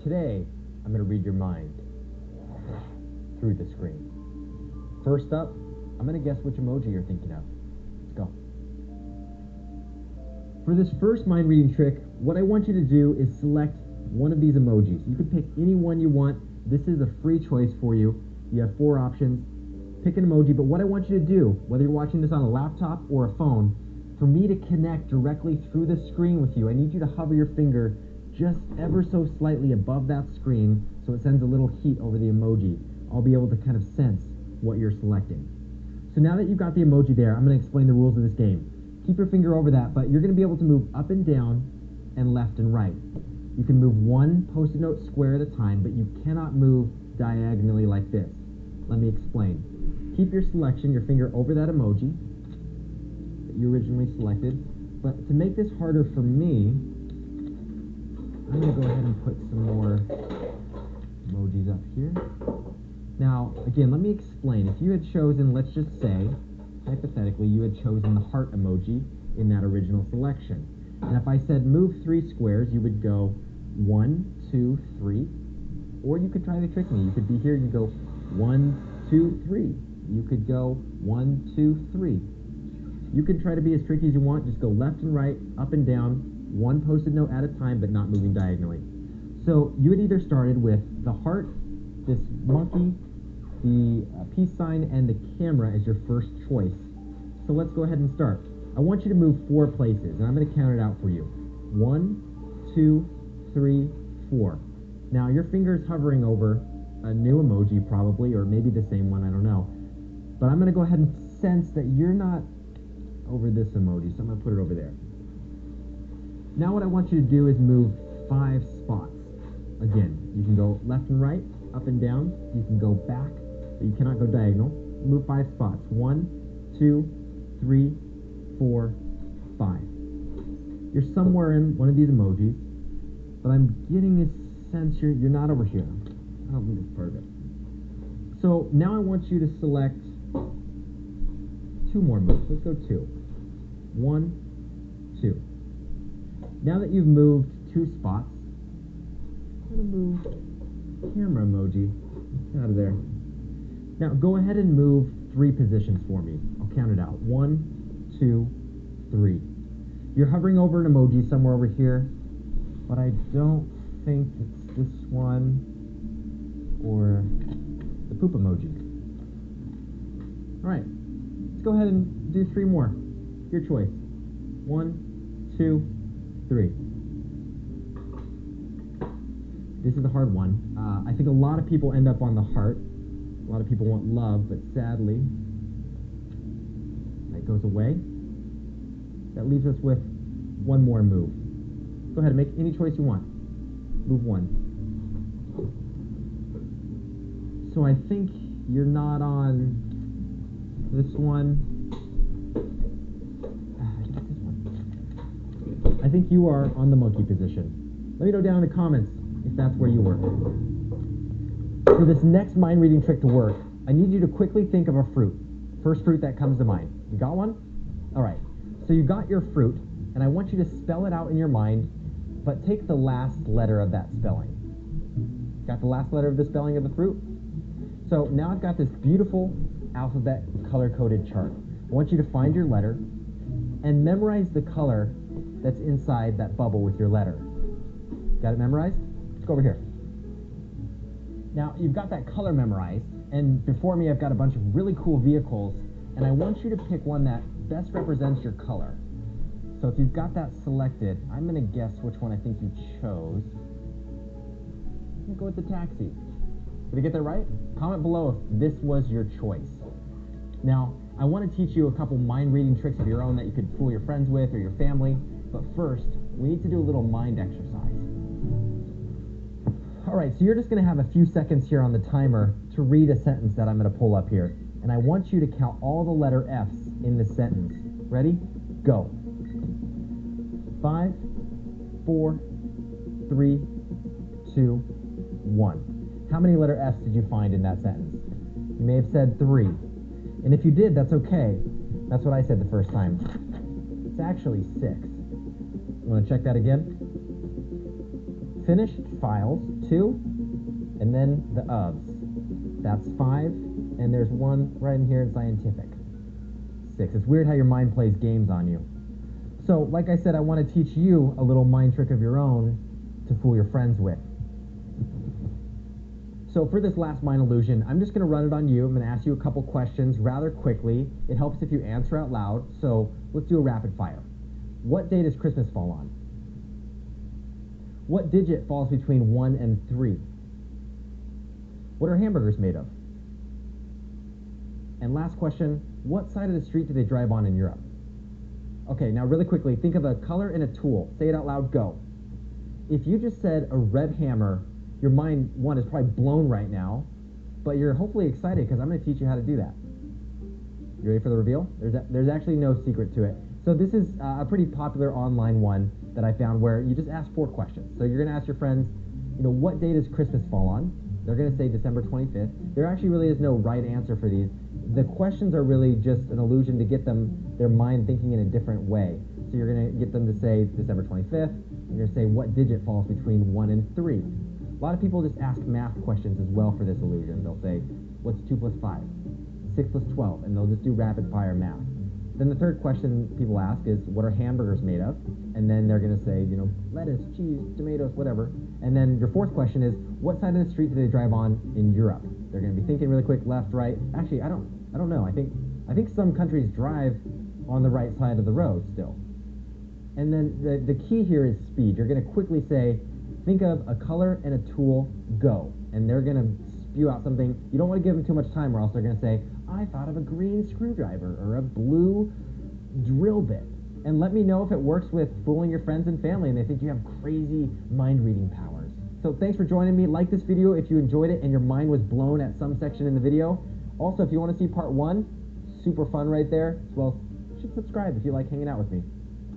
Today, I'm going to read your mind through the screen. First up, I'm going to guess which emoji you're thinking of. Let's go. For this first mind reading trick, what I want you to do is select one of these emojis. You can pick any one you want. This is a free choice for you. You have 4 options. Pick an emoji, but what I want you to do, whether you're watching this on a laptop or a phone, for me to connect directly through the screen with you, I need you to hover your finger just ever so slightly above that screen so it sends a little heat over the emoji. I'll be able to kind of sense what you're selecting. So now that you've got the emoji there, I'm going to explain the rules of this game. Keep your finger over that, but you're going to be able to move up and down and left and right. You can move one Post-it note square at a time, but you cannot move diagonally like this. Let me explain. Keep your selection, your finger over that emoji that you originally selected, but to make this harder for me, I'm going to go ahead and put some more emojis up here. Now, again, let me explain. If you had chosen, let's just say, hypothetically, you had chosen the heart emoji in that original selection. And if I said move 3 squares, you would go 1, 2, 3. Or you could try to trick me. You could be here and you go 1, 2, 3. You could go 1, 2, 3. You could try to be as tricky as you want. Just go left and right, up and down, one Post-it note at a time, but not moving diagonally. So you had either started with the heart, this monkey, the peace sign, and the camera as your first choice. So let's go ahead and start. I want you to move 4 places, and I'm going to count it out for you. 1, 2, 3, 4. Now, your finger is hovering over a new emoji, probably, or maybe the same one, I don't know. But I'm going to go ahead and sense that you're not over this emoji, so I'm going to put it over there. Now what I want you to do is move 5 spots. Again, you can go left and right, up and down. You can go back, but you cannot go diagonal. Move 5 spots. 1, 2, 3, 4, 5. You're somewhere in one of these emojis, but I'm getting a sense you're not over here. I don't think it's part of it. So now I want you to select 2 more moves. Let's go 2. 1, 2. Now that you've moved 2 spots, I'm going to move camera emoji out of there. Now go ahead and move 3 positions for me. I'll count it out. 1, 2, 3. You're hovering over an emoji somewhere over here, but I don't think it's this one or the poop emoji. All right, let's go ahead and do 3 more. Your choice. 1, 2, 3. This is the hard one. I think a lot of people end up on the heart. A lot of people want love, but sadly, that goes away. That leaves us with 1 more move. Go ahead and make any choice you want. Move 1. So I think you're not on this one. I think you are on the monkey position. Let me know down in the comments if that's where you were. For this next mind reading trick to work, I need you to quickly think of a fruit. First fruit that comes to mind. You got one? All right. So you got your fruit, and I want you to spell it out in your mind, but take the last letter of that spelling. Got the last letter of the spelling of the fruit? So now I've got this beautiful alphabet color-coded chart. I want you to find your letter and memorize the color that's inside that bubble with your letter. Got it memorized? Let's go over here. Now, you've got that color memorized, and before me I've got a bunch of really cool vehicles, and I want you to pick one that best represents your color. So if you've got that selected, I'm going to guess which one I think you chose. I'm going to go with the taxi. Did I get that right? Comment below if this was your choice. Now, I want to teach you a couple mind-reading tricks of your own that you could fool your friends with or your family, but first, we need to do a little mind exercise. All right, so you're just going to have a few seconds here on the timer to read a sentence that I'm going to pull up here, and I want you to count all the letter F's in the sentence. Ready? Go. 5, 4, 3, 2, 1. How many letter F's did you find in that sentence? You may have said 3. And if you did, that's okay. That's what I said the first time. It's actually 6. You want to check that again? Finished? files, 2, and then the ofs. That's 5, and there's 1 right in here in scientific. 6. It's weird how your mind plays games on you. So, like I said, I want to teach you a little mind trick of your own to fool your friends with. So for this last mind illusion, I'm just going to run it on you. I'm going to ask you a couple questions rather quickly. It helps if you answer out loud, so let's do a rapid fire. What day does Christmas fall on? What digit falls between 1 and 3? What are hamburgers made of? And last question, what side of the street do they drive on in Europe? Okay, now really quickly, think of a color and a tool. Say it out loud, go. If you just said a red hammer, your mind, one, is probably blown right now, but you're hopefully excited because I'm going to teach you how to do that. You ready for the reveal? There's actually no secret to it. So this is a pretty popular online one that I found where you just ask 4 questions. So you're going to ask your friends, what day does Christmas fall on? They're going to say December 25th. There actually really is no right answer for these. The questions are really just an illusion to get their mind thinking in a different way. So you're going to get them to say December 25th. You're going to say what digit falls between 1 and 3. A lot of people just ask math questions as well for this illusion. They'll say, what's 2 plus 5? 6 plus 12, and they'll just do rapid fire math. Then the third question people ask is, what are hamburgers made of? And then they're going to say, lettuce, cheese, tomatoes, whatever. And then your fourth question is, what side of the street do they drive on in Europe? They're going to be thinking really quick, left, right. Actually, I don't know. I think some countries drive on the right side of the road still. And then the key here is speed. You're going to quickly say, think of a color and a tool, go. And they're going to spew out something. You don't want to give them too much time or else they're going to say, I thought of a green screwdriver or a blue drill bit. And let me know if it works with fooling your friends and family and they think you have crazy mind-reading powers. So thanks for joining me. Like this video if you enjoyed it and your mind was blown at some section in the video. Also, if you want to see part 1, super fun right there. Well, you should subscribe if you like hanging out with me.